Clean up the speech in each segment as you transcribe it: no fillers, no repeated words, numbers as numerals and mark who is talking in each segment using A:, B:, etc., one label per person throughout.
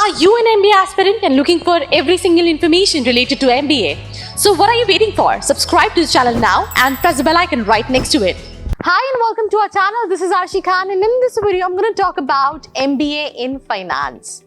A: Are you an MBA aspirant and looking for every single information related to MBA? So what are you waiting for? Subscribe to the channel now and press the bell icon right next to it. Hi and welcome to our channel. This is Arshi Khan and in this video I'm going to talk about MBA in finance.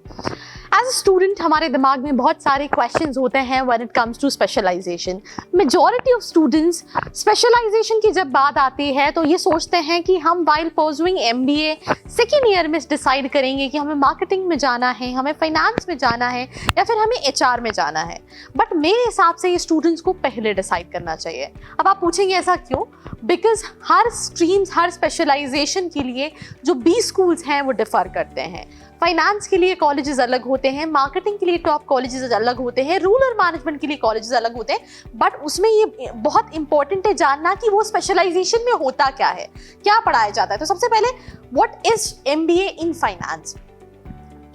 A: As a student, हमारे दिमाग में बहुत सारे questions होते हैं when it comes to specialization. Majority of students specialization की जब बात आती है तो ये सोचते हैं कि हम while pursuing MBA second year में decide करेंगे कि हमें marketing में जाना है, हमें finance में जाना है या फिर हमें HR में जाना है. But मेरे हिसाब से ये students को पहले decide करना चाहिए. अब आप पूछेंगे ऐसा क्यों? Because her streams, her specialization के लिए जो B schools हैं वो differ करते हैं. फाइनेंस के लिए कॉलेजेस अलग होते हैं, मार्केटिंग के लिए टॉप कॉलेजेस अलग होते हैं, रूरल मैनेजमेंट के लिए कॉलेजेस अलग होते हैं. बट उसमें ये बहुत इंपॉर्टेंट है जानना कि वो स्पेशलाइजेशन में होता क्या है, क्या पढ़ाया जाता है. तो सबसे पहले what is MBA in finance.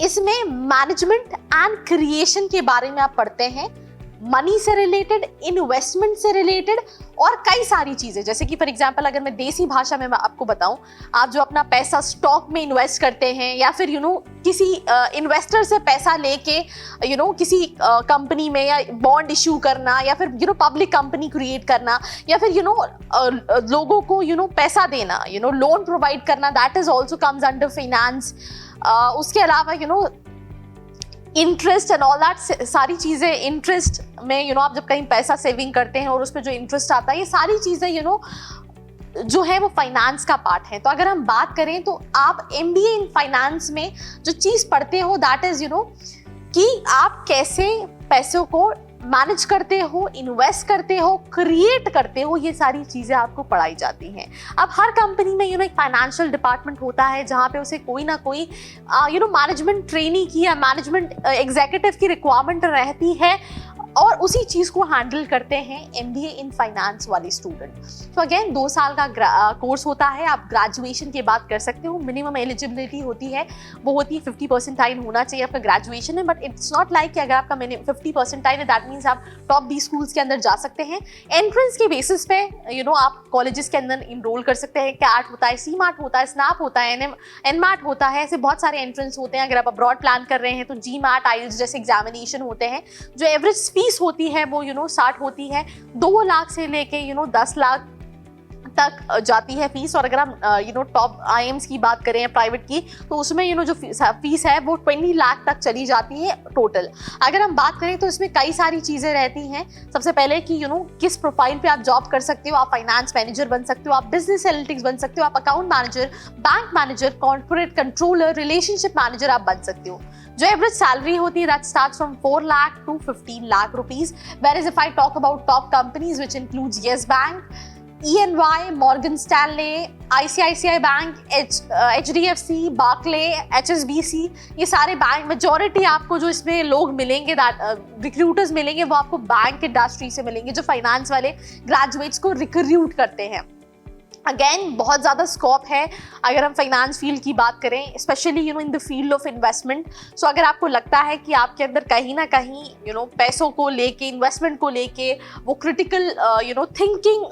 A: इसमें मैनेजमेंट एंड क्रिएशन के बारे में आप पढ़ते हैं, मनी से रिलेटेड, इन्वेस्टमेंट से रिलेटेड और कई सारी चीजें. जैसे कि फॉर एग्जांपल अगर मैं देसी भाषा में आपको बताऊं, आप जो अपना पैसा स्टॉक में इन्वेस्ट करते हैं या फिर किसी इन्वेस्टर से पैसा लेके किसी कंपनी में या बॉन्ड इशू करना या फिर पब्लिक कंपनी क्रिएट करना या फिर लोगों को पैसा देना, लोन प्रोवाइड करना, that is also comes under finance. उसके अलावा इंटरेस्ट एंड ऑल दैट सारी चीज़ें, इंटरेस्ट में आप जब कहीं पैसा सेविंग करते हैं और उस पर जो इंटरेस्ट आता है, ये सारी चीज़ें जो है वो फाइनेंस का पार्ट है. तो अगर हम बात करें तो आप एमबीए इन फाइनेंस में जो चीज़ पढ़ते हो दैट इज कि आप कैसे पैसों को मैनेज करते हो, इन्वेस्ट करते हो, क्रिएट करते हो, ये सारी चीज़ें आपको पढ़ाई जाती हैं. अब हर कंपनी में एक फाइनेंशियल डिपार्टमेंट होता है जहाँ पे उसे कोई ना कोई मैनेजमेंट ट्रेनी की या मैनेजमेंट एग्जीक्यूटिव की रिक्वायरमेंट रहती है और उसी चीज़ को हैंडल करते हैं एमबीए इन फाइनेंस वाले स्टूडेंट. तो अगेन 2 साल का कोर्स होता है. आप ग्रेजुएशन की बात कर सकते हो. मिनिमम एलिजिबिलिटी होती है, वो होती है 50 परसेंटाइल होना चाहिए आपका ग्रेजुएशन में. बट इट्स नॉट लाइक कि अगर आपका 50 परसेंटाइल है दैट मीन्स आप टॉप 20 स्कूल्स के अंदर जा सकते हैं. एंट्रेंस के बेसिस पे आप कॉलेजेस के अंदर इनरोल कर सकते हैं. कैट होता है, सी मार्ट होता है, स्नैप होता है, एन मार्ट होता है, ऐसे बहुत सारे एंट्रेंस होते हैं. अगर आप अब्रॉड प्लान कर रहे हैं तो जी मार्ट, आइल्स जैसे एग्जामिनेशन होते हैं. जो एवरेज फीस होती है वो स्टार्ट होती है 2 लाख से लेके 10 लाख तक जाती है फीस. और अगर हम टॉप आईएम्स की बात करें प्राइवेट की तो उसमें जो फीस है वो 20 लाख तक चली जाती है टोटल. अगर हम बात करें तो इसमें कई सारी चीज़ें रहती हैं. सबसे पहले कि किस प्रोफाइल पे आप जॉब कर सकते हो. आप फाइनेंस मैनेजर बन सकते हो, आप बिजनेस एनालिटिक्स बन सकते हो, आप account manager, bank manager, corporate controller, relationship manager आप बन सकते हो. जो एवरेज सैलरी होती है that starts from 4 lakh to 15 lakh rupees. Where is if I talk about top companies which includes Yes Bank, EY, Morgan Stanley, ICICI bank, HDFC, Barclay, HSBC, ये सारे bank, majority आपको जो इसमें लोग मिलेंगे रिक्रूटर्स मिलेंगे वो आपको बैंक इंडस्ट्री से मिलेंगे जो फाइनेंस वाले ग्रेजुएट्स को रिक्रूट करते हैं. अगेन बहुत ज़्यादा स्कोप है अगर हम फाइनेंस फील्ड की बात करें, specially in the field of investment. So अगर आपको लगता है कि आपके अंदर कहीं ना कहीं पैसों को लेके, इन्वेस्टमेंट को लेके वो क्रिटिकल थिंकिंग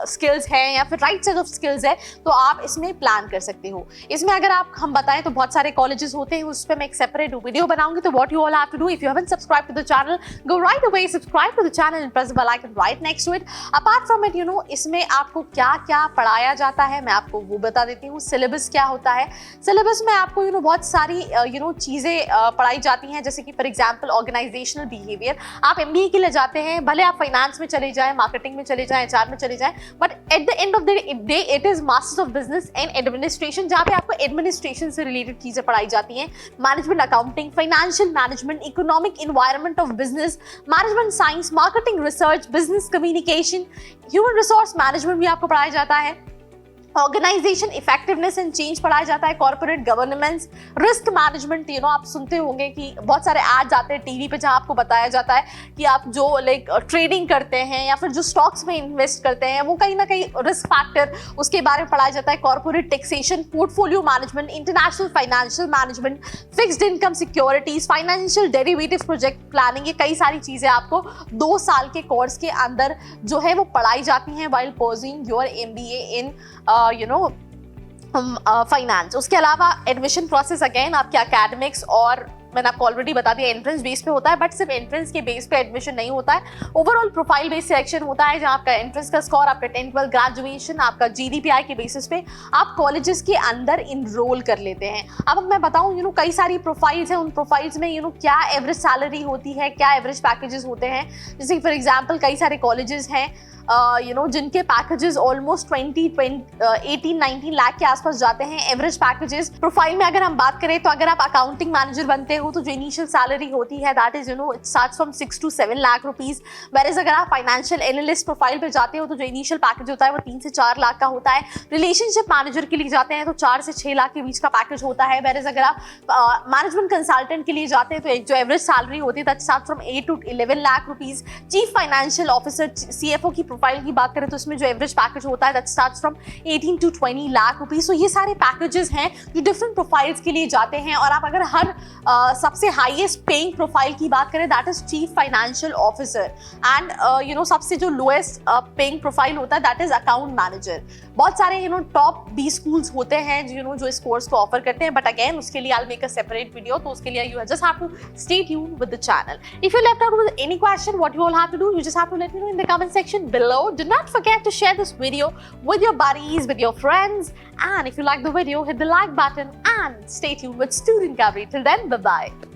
A: स्किल्स हैं या फिर राइट सेट ऑफ स्किल्स है तो आप इसमें प्लान कर सकते हो. इसमें अगर हम बताएं तो बहुत सारे कॉलेजेस होते हैं, उस पर मैं एक सेपरेट वीडियो बनाऊंगी. तो what you all have to do, if you haven't subscribe to the channel, go right away, subscribe to the channel and press the bell icon right next to it. Apart from it इसमें आपको क्या क्या पढ़ाया जाता है मैं आपको वो बता देती हूँ. सिलेबस क्या होता है. सिलेबस में आपको बहुत सारी चीज़ें पढ़ाई जाती हैं. जैसे कि फॉर एग्जांपल ऑर्गेनाइजेशनल बिहेवियर. आप एमबीए के लिए जाते हैं, भले आप फाइनेंस में चले जाएं, मार्केटिंग में चले जाएं, एचआर में चले जाएं, but at the end of the day it is masters of business and administration, जहाँ पे आपको एडमिनिस्ट्रेशन से रिलेटेड चीज़ें पढ़ाई जाती हैं. Management accounting, financial management, economic environment of business, management science, marketing research, business communication, human resource management भी आपको पढ़ाया जाता है. ऑर्गेनाइजेशन इफेक्टिवनेस एंड चेंज पढ़ाया जाता है. कॉर्पोरेट गवर्नेंस, रिस्क मैनेजमेंट, आप सुनते होंगे कि बहुत सारे एड्स आते हैं टीवी पे जहां आपको बताया जाता है कि आप जो ट्रेडिंग करते हैं या फिर जो स्टॉक्स में इन्वेस्ट करते हैं वो कहीं ना कहीं रिस्क फैक्टर उसके बारे में पढ़ाया जाता है. Corporate taxation, portfolio management, international financial management, fixed income securities, financial derivative, project planning, ये कई सारी चीजें आपको 2 साल के कोर्स के अंदर जो है वो पढ़ाई जाती हैं while pursuing your MBA in finance. उसके अलावा एडमिशन प्रोसेस अगेन आपके एकेडमिक्स और मैंने आपको ऑलरेडी बता दिया एंट्रेंस बेस पे होता है, बट सिर्फ एंट्रेंस के बेस पे एडमिशन नहीं होता है, ओवरऑल प्रोफाइल बेस्ड सिलेक्शन होता है, जहां आपका एंट्रेंस का स्कोर, आपका 10th 12th ग्रेजुएशन, आपका GDPI के बेसिस पे आप कॉलेजेस के अंदर इनरोल कर लेते हैं। अब मैं बताऊं कई सारी प्रोफाइल्स हैं, उन प्रोफाइल्स में क्या एवरेज सैलरी होती है, क्या एवरेज पैकेजेस होते हैं। जैसे फॉर एग्जांपल कई सारे कॉलेजेस हैं जिनके पैकेजेस ऑलमोस्ट 18-19 लाख के आसपास जाते हैं एवरेज पैकेजेस। प्रोफाइल में अगर हम बात करें तो अगर आप अकाउंटिंग मैनेजर बनते हो तो जो इनिशियल सैलरी होती है that is it starts from 6 to 7 lakh rupees. Whereas अगर आप फाइनेंशियल एनालिस्ट प्रोफाइल पे जाते हो तो जो इनिशियल पैकेज होता है वो 3 से 4 लाख का होता है। रिलेशनशिप मैनेजर के लिए जाते हैं तो 4 से 6 लाख के बीच का पैकेज होता है। वेयरएज अगर आप मैनेजमेंट कंसल्टेंट के लिए जाते हैं तो जो एवरेज सैलरी होती है that starts from 8 to 11 lakh rupees. Chief financial officer CFO की प्रोफाइल की बात करें तो इसमें जो एवरेज पैकेज होता है that starts from 18 to 20 lakh rupees. तो ये सारे पैकेजेस हैं जो डिफरेंट प्रोफाइल्स के लिए जाते हैं। और आप अगर हर सबसे हाईएस्ट पेइंग प्रोफाइल की बात करें that is chief financial officer and सबसे जो लोएस्ट पेइंग प्रोफाइल होता है दैट इज अकाउंट मैनेजर। बहुत सारे टॉप 20 स्कूल्स होते हैं जो इस कोर्स को ऑफर करते हैं, बट अगेन उसके लिए I will make a separate video, तो उसके लिए you just have to stay tuned with the channel. If you left out with any question what you all have to do, you just have to let me know in the comment section below. Do not forget to share this video with your buddies, with your friends, and if you like the video, hit the like button and stay tuned with Student Gabri. Till then, bye bye.